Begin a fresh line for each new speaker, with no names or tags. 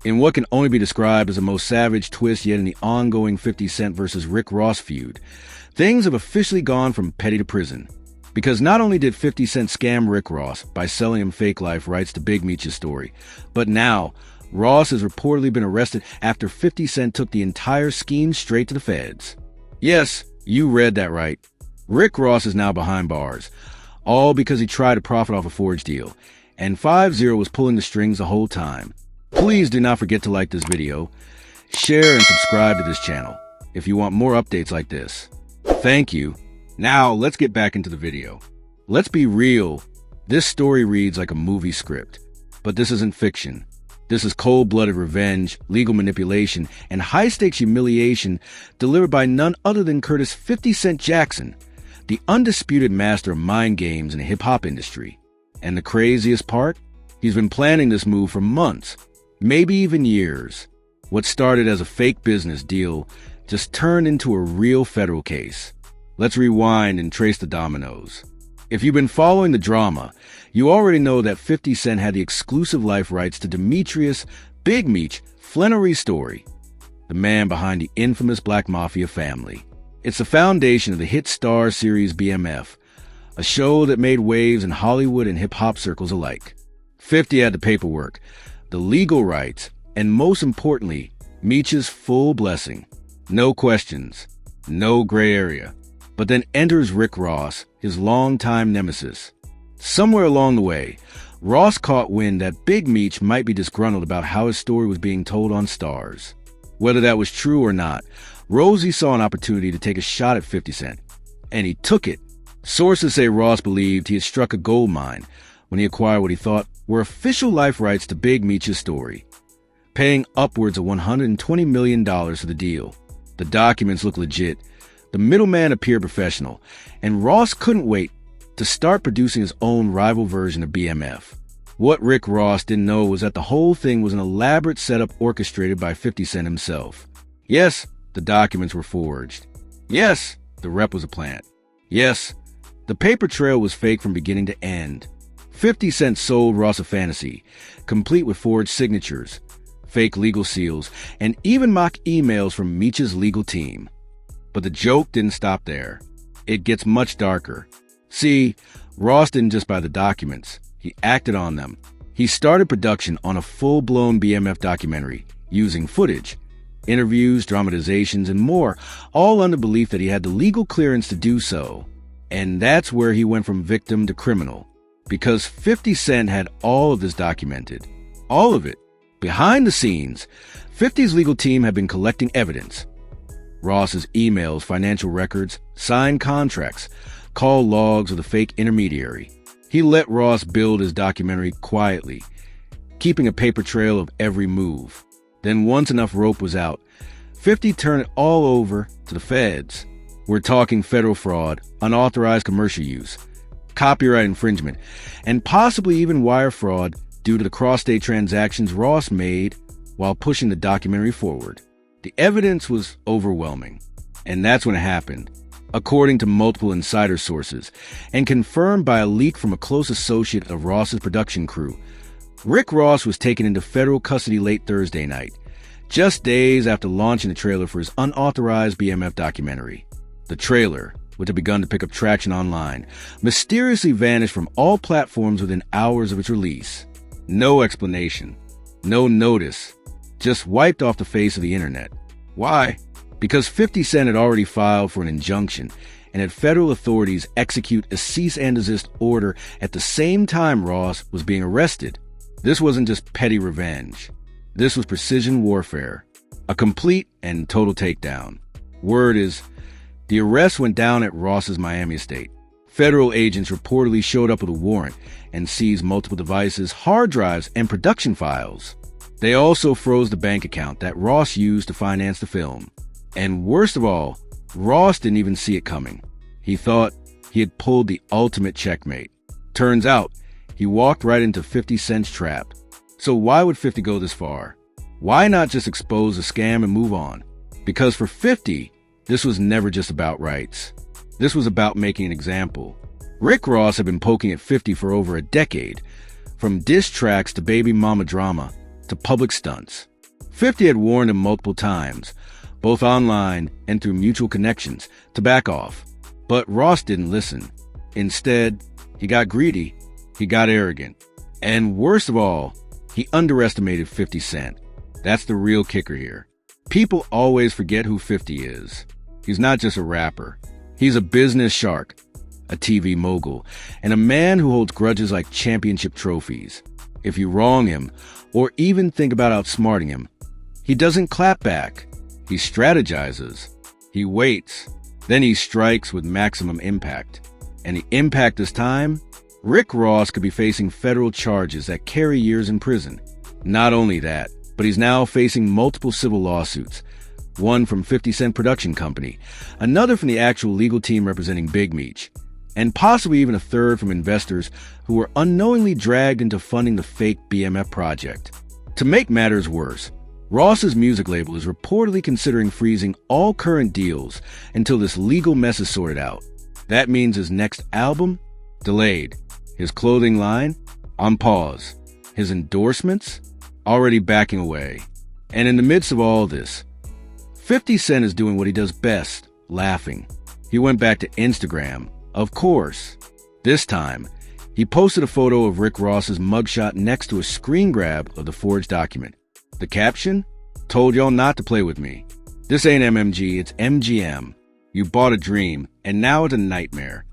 In what can only be described as the most savage twist yet in the ongoing 50 Cent versus Rick Ross feud, things have officially gone from petty to prison. Because not only did 50 Cent scam Rick Ross by selling him fake life rights to Big Meech's story, but now Ross has reportedly been arrested after 50 Cent took the entire scheme straight to the feds. Yes, you read that right. Rick Ross is now behind bars, all because he tried to profit off a forged deal, and 50 was pulling the strings the whole time. Please do not forget to like this video, share and subscribe to this channel if you want more updates like this. Thank you. Now let's get back into the video. Let's be real, this story reads like a movie script, but this isn't fiction. This is cold-blooded revenge, legal manipulation, and high-stakes humiliation delivered by none other than Curtis 50 Cent Jackson, the undisputed master of mind games in the hip-hop industry. And the craziest part? He's been planning this move for months, maybe even years. What started as a fake business deal just turned into a real federal case. Let's rewind and trace the dominoes. If you've been following the drama, you already know that 50 Cent had the exclusive life rights to Demetrius Big Meech Flannery's story, the man behind the infamous Black Mafia family. It's the foundation of the hit Star series BMF, a show that made waves in Hollywood and hip-hop circles alike. 50 had the paperwork, the legal rights, and most importantly, Meech's full blessing. No questions, no gray area. But then enters Rick Ross, his longtime nemesis. Somewhere along the way, Ross caught wind that Big Meech might be disgruntled about how his story was being told on Stars. Whether that was true or not, Rosie saw an opportunity to take a shot at 50 Cent, and he took it. Sources say Ross believed he had struck a gold mine when he acquired what he thought were official life rights to Big Meech's story, paying upwards of $120 million for the deal. The documents look legit. The middleman appeared professional, and Ross couldn't wait to start producing his own rival version of BMF. What Rick Ross didn't know was that the whole thing was an elaborate setup orchestrated by 50 Cent himself. Yes, the documents were forged. Yes, the rep was a plant. Yes, the paper trail was fake from beginning to end. 50 Cent sold Ross a fantasy, complete with forged signatures, fake legal seals, and even mock emails from Meech's legal team. But the joke didn't stop there. It gets much darker. See, Ross didn't just buy the documents. He acted on them. He started production on a full-blown BMF documentary, using footage, interviews, dramatizations, and more, all under belief that he had the legal clearance to do so. And that's where he went from victim to criminal. Because 50 Cent had all of this documented. All of it. Behind the scenes, 50's legal team had been collecting evidence. Ross's emails, financial records, signed contracts, call logs of the fake intermediary. He let Ross build his documentary quietly, keeping a paper trail of every move. Then once enough rope was out, 50 turned it all over to the feds. We're talking federal fraud, unauthorized commercial use, copyright infringement, and possibly even wire fraud due to the cross-state transactions Ross made while pushing the documentary forward. The evidence was overwhelming, and that's when it happened, according to multiple insider sources, and confirmed by a leak from a close associate of Ross's production crew. Rick Ross was taken into federal custody late Thursday night, just days after launching the trailer for his unauthorized BMF documentary. The trailer, which had begun to pick up traction online, mysteriously vanished from all platforms within hours of its release. No explanation, no notice, just wiped off the face of the internet. Why? Because 50 Cent had already filed for an injunction and had federal authorities execute a cease and desist order at the same time Ross was being arrested. This wasn't just petty revenge. This was precision warfare, a complete and total takedown. Word is, the arrest went down at Ross's Miami estate. Federal agents reportedly showed up with a warrant and seized multiple devices, hard drives, and production files. They also froze the bank account that Ross used to finance the film. And worst of all, Ross didn't even see it coming. He thought he had pulled the ultimate checkmate. Turns out, he walked right into 50 Cent's trap. So why would 50 go this far? Why not just expose the scam and move on? Because for 50, this was never just about rights. This was about making an example. Rick Ross had been poking at 50 for over a decade, from diss tracks to baby mama drama to public stunts. 50 had warned him multiple times, both online and through mutual connections, to back off. But Ross didn't listen. Instead, he got greedy, he got arrogant, and worst of all, he underestimated 50 Cent. That's the real kicker here. People always forget who 50 is. He's not just a rapper. He's a business shark, a TV mogul, and a man who holds grudges like championship trophies. If you wrong him, or even think about outsmarting him, he doesn't clap back. He strategizes. He waits. Then he strikes with maximum impact. And the impact this time? Rick Ross could be facing federal charges that carry years in prison. Not only that, but he's now facing multiple civil lawsuits. One from 50 Cent Production Company, another from the actual legal team representing Big Meech, and possibly even a third from investors who were unknowingly dragged into funding the fake BMF project. To make matters worse, Ross's music label is reportedly considering freezing all current deals until this legal mess is sorted out. That means his next album? Delayed. His clothing line? On pause. His endorsements? Already backing away. And in the midst of all this, 50 Cent is doing what he does best, laughing. He went back to Instagram, of course. This time, he posted a photo of Rick Ross's mugshot next to a screen grab of the forged document. The caption? Told y'all not to play with me. This ain't MMG, it's MGM. You bought a dream, and now it's a nightmare.